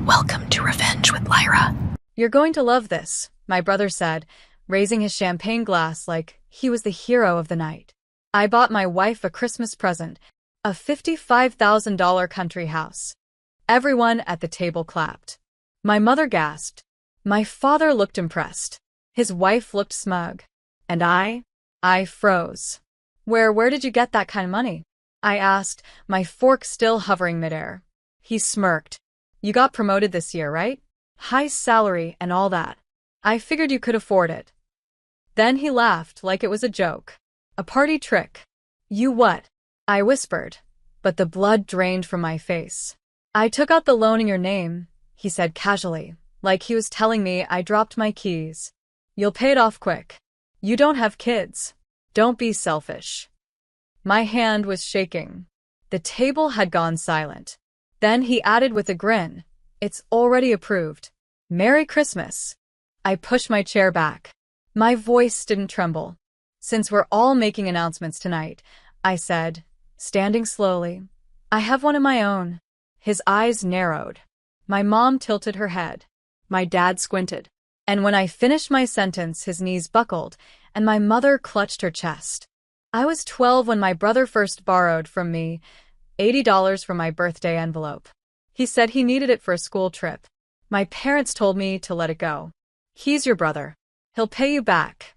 Welcome to Revenge with Lyra. You're going to love this, my brother said, raising his champagne glass like he was the hero of the night. I bought my wife a Christmas present, a $55,000 country house. Everyone at the table clapped. My mother gasped. My father looked impressed. His wife looked smug. And I froze. Where did you get that kind of money? I asked, my fork still hovering midair. He smirked. You got promoted this year, right? High salary and all that. I figured you could afford it. Then he laughed like it was a joke. A party trick. You what? I whispered, but the blood drained from my face. I took out the loan in your name, he said casually, like he was telling me I dropped my keys. You'll pay it off quick. You don't have kids. Don't be selfish. My hand was shaking. The table had gone silent. Then he added with a grin, it's already approved. Merry Christmas. I pushed my chair back. My voice didn't tremble. Since we're all making announcements tonight, I said, standing slowly, I have one of my own. His eyes narrowed. My mom tilted her head. My dad squinted. And when I finished my sentence, his knees buckled, and my mother clutched her chest. I was 12 when my brother first borrowed from me $80 from my birthday envelope. He said he needed it for a school trip. My parents told me to let it go. He's your brother. He'll pay you back.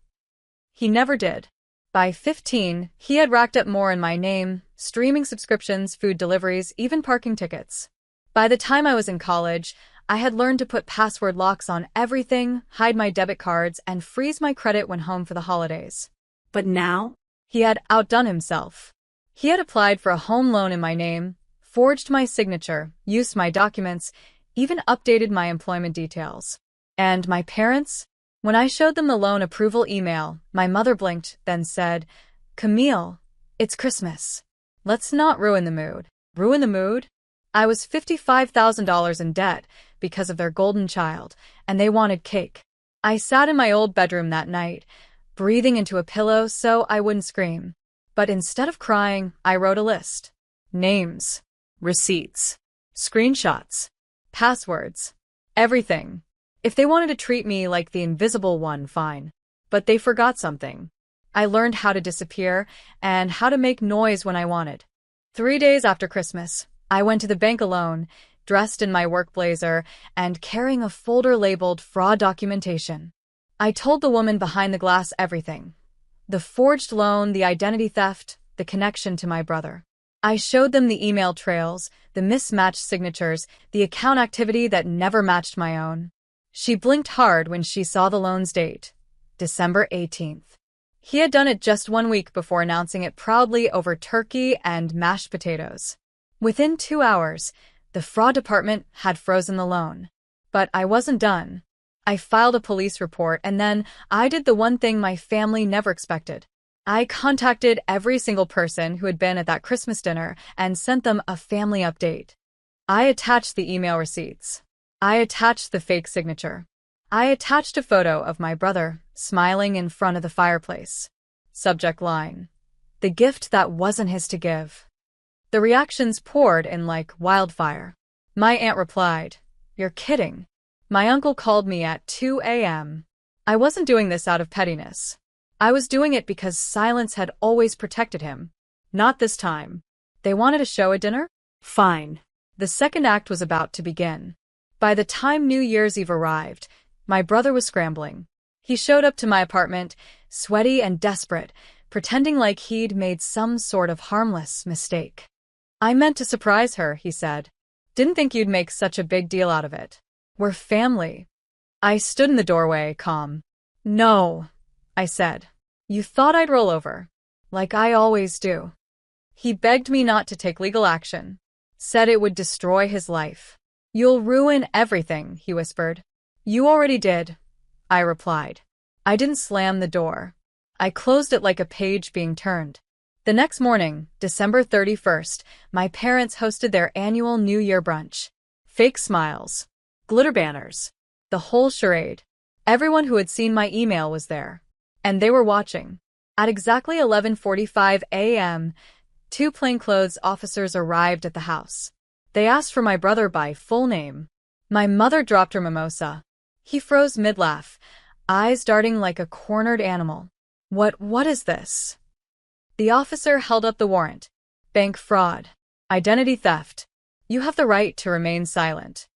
He never did. By 15, he had racked up more in my name, streaming subscriptions, food deliveries, even parking tickets. By the time I was in college, I had learned to put password locks on everything, hide my debit cards, and freeze my credit when home for the holidays. But now, he had outdone himself. He had applied for a home loan in my name, forged my signature, used my documents, even updated my employment details. And my parents? When I showed them the loan approval email, my mother blinked, then said, Camille, it's Christmas. Let's not ruin the mood. Ruin the mood? I was $55,000 in debt because of their golden child, and they wanted cake. I sat in my old bedroom that night, breathing into a pillow so I wouldn't scream. But instead of crying, I wrote a list. Names, receipts, screenshots, passwords, everything. If they wanted to treat me like the invisible one, fine. But they forgot something. I learned how to disappear and how to make noise when I wanted. 3 days after Christmas, I went to the bank alone, dressed in my work blazer and carrying a folder labeled fraud documentation. I told the woman behind the glass everything. The forged loan, the identity theft, the connection to my brother. I showed them the email trails, the mismatched signatures, the account activity that never matched my own. She blinked hard when she saw the loan's date, December 18th. He had done it just 1 week before announcing it proudly over turkey and mashed potatoes. Within 2 hours, the fraud department had frozen the loan. But I wasn't done. I filed a police report, and then I did the one thing my family never expected. I contacted every single person who had been at that Christmas dinner and sent them a family update. I attached the email receipts. I attached the fake signature. I attached a photo of my brother smiling in front of the fireplace. Subject line: the gift that wasn't his to give. The reactions poured in like wildfire. My aunt replied, "You're kidding." My uncle called me at 2 a.m. I wasn't doing this out of pettiness. I was doing it because silence had always protected him. Not this time. They wanted a show at dinner? Fine. The second act was about to begin. By the time New Year's Eve arrived, my brother was scrambling. He showed up to my apartment, sweaty and desperate, pretending like he'd made some sort of harmless mistake. I meant to surprise her, he said. Didn't think you'd make such a big deal out of it. We're family. I stood in the doorway, calm. No, I said. You thought I'd roll over. Like I always do. He begged me not to take legal action. Said it would destroy his life. You'll ruin everything, he whispered. You already did, I replied. I didn't slam the door. I closed it like a page being turned. The next morning, December 31st, my parents hosted their annual New Year brunch. Fake smiles. Glitter banners. The whole charade. Everyone who had seen my email was there. And they were watching. At exactly 11:45 a.m., 2 plainclothes officers arrived at the house. They asked for my brother by full name. My mother dropped her mimosa. He froze mid-laugh, eyes darting like a cornered animal. What is this? The officer held up the warrant. Bank fraud. Identity theft. You have the right to remain silent.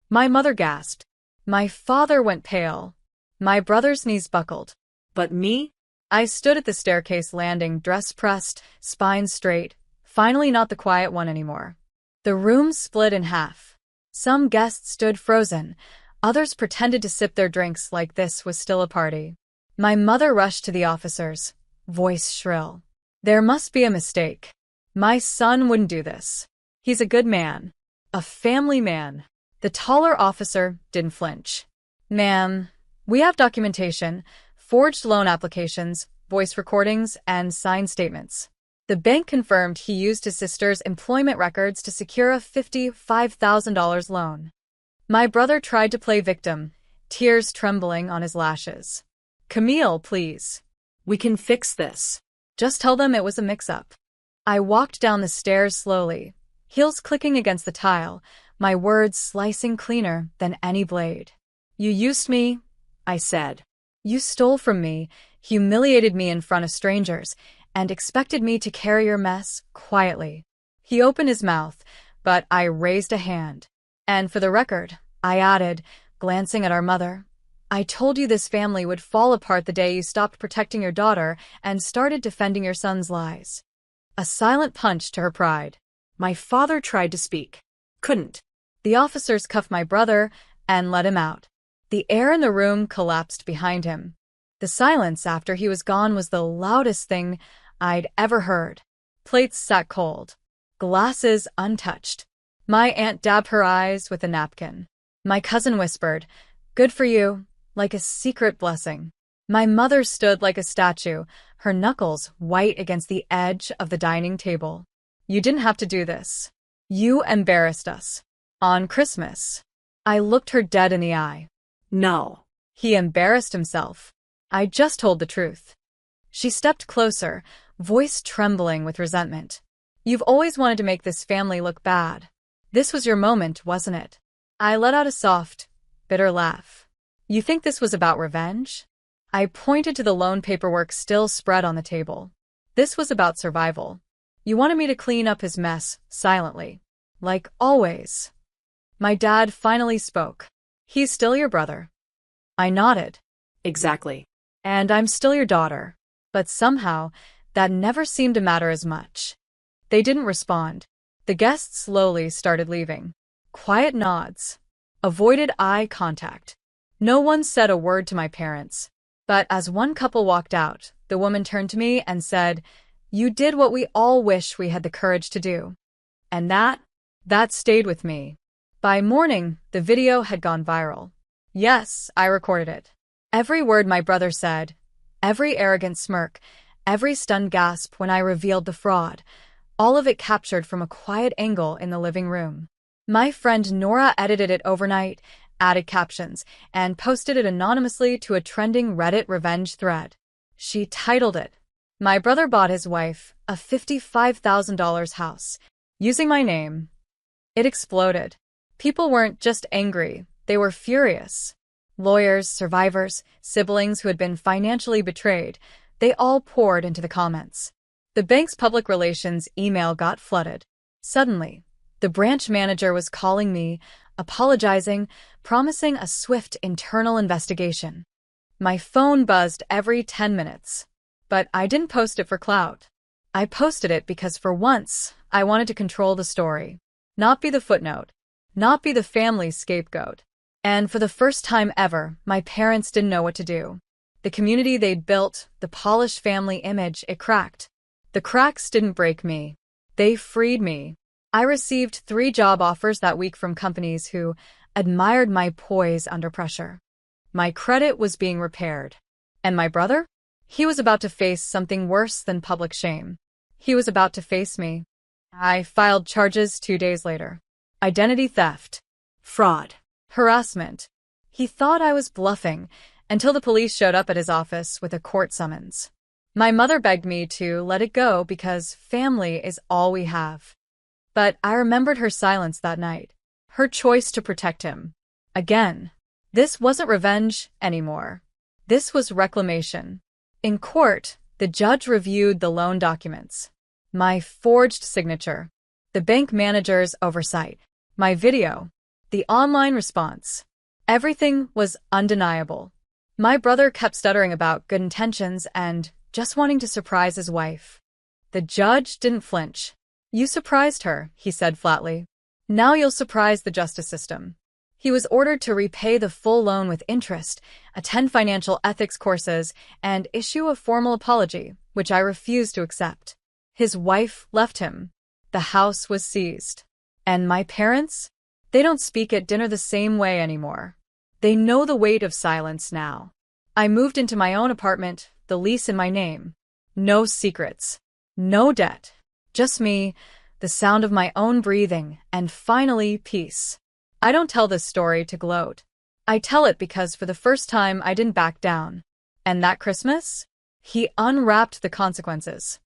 My mother gasped. My father went pale. My brother's knees buckled. But me? I stood at the staircase landing, dress pressed, spine straight, finally not the quiet one anymore. The room split in half. Some guests stood frozen. Others pretended to sip their drinks like this was still a party. My mother rushed to the officers, voice shrill. There must be a mistake. My son wouldn't do this. He's a good man. A family man. The taller officer didn't flinch. Ma'am, we have documentation, forged loan applications, voice recordings, and signed statements. The bank confirmed he used his sister's employment records to secure a $55,000 loan. My brother tried to play victim, tears trembling on his lashes. Camille, please. We can fix this. Just tell them it was a mix-up. I walked down the stairs slowly, heels clicking against the tile, my words slicing cleaner than any blade. You used me, I said. You stole from me, humiliated me in front of strangers, and expected me to carry your mess quietly. He opened his mouth, but I raised a hand. And for the record, I added, glancing at our mother, I told you this family would fall apart the day you stopped protecting your daughter and started defending your son's lies. A silent punch to her pride. My father tried to speak. Couldn't. The officers cuffed my brother and let him out. The air in the room collapsed behind him. The silence after he was gone was the loudest thing I'd ever heard. Plates sat cold. Glasses untouched. My aunt dabbed her eyes with a napkin. My cousin whispered, "Good for you," like a secret blessing. My mother stood like a statue, her knuckles white against the edge of the dining table. You didn't have to do this. You embarrassed us. On Christmas. I looked her dead in the eye. No. He embarrassed himself. I just told the truth. She stepped closer, voice trembling with resentment. You've always wanted to make this family look bad. This was your moment, wasn't it? I let out a soft, bitter laugh. You think this was about revenge? I pointed to the loan paperwork still spread on the table. This was about survival. You wanted me to clean up his mess, silently. Like always. My dad finally spoke. He's still your brother. I nodded. Exactly. And I'm still your daughter. But somehow, that never seemed to matter as much. They didn't respond. The guests slowly started leaving. Quiet nods. Avoided eye contact. No one said a word to my parents. But as one couple walked out, the woman turned to me and said, "You did what we all wish we had the courage to do." And that stayed with me. By morning, the video had gone viral. Yes, I recorded it. Every word my brother said, every arrogant smirk, every stunned gasp when I revealed the fraud, all of it captured from a quiet angle in the living room. My friend Nora edited it overnight, added captions, and posted it anonymously to a trending Reddit revenge thread. She titled it, "My brother bought his wife a $55,000 house," using my name. It exploded. People weren't just angry, they were furious. Lawyers, survivors, siblings who had been financially betrayed, they all poured into the comments. The bank's public relations email got flooded. Suddenly, the branch manager was calling me, apologizing, promising a swift internal investigation. My phone buzzed every 10 minutes. But I didn't post it for clout. I posted it because for once, I wanted to control the story. Not be the footnote. Not be the family's scapegoat. And for the first time ever, my parents didn't know what to do. The community they'd built, the polished family image, it cracked. The cracks didn't break me. They freed me. I received 3 job offers that week from companies who admired my poise under pressure. My credit was being repaired. And my brother? He was about to face something worse than public shame. He was about to face me. I filed charges 2 days later. Identity theft. Fraud. Harassment. He thought I was bluffing until the police showed up at his office with a court summons. My mother begged me to let it go because family is all we have. But I remembered her silence that night, her choice to protect him. Again. This wasn't revenge anymore. This was reclamation. In court, the judge reviewed the loan documents. My forged signature. The bank manager's oversight. My video. The online response. Everything was undeniable. My brother kept stuttering about good intentions and just wanting to surprise his wife. The judge didn't flinch. You surprised her, he said flatly. Now you'll surprise the justice system. He was ordered to repay the full loan with interest, attend financial ethics courses, and issue a formal apology, which I refused to accept. His wife left him. The house was seized. And my parents? They don't speak at dinner the same way anymore. They know the weight of silence now. I moved into my own apartment, the lease in my name. No secrets. No debt. Just me, the sound of my own breathing, and finally, peace. I don't tell this story to gloat. I tell it because for the first time I didn't back down. And that Christmas? He unwrapped the consequences.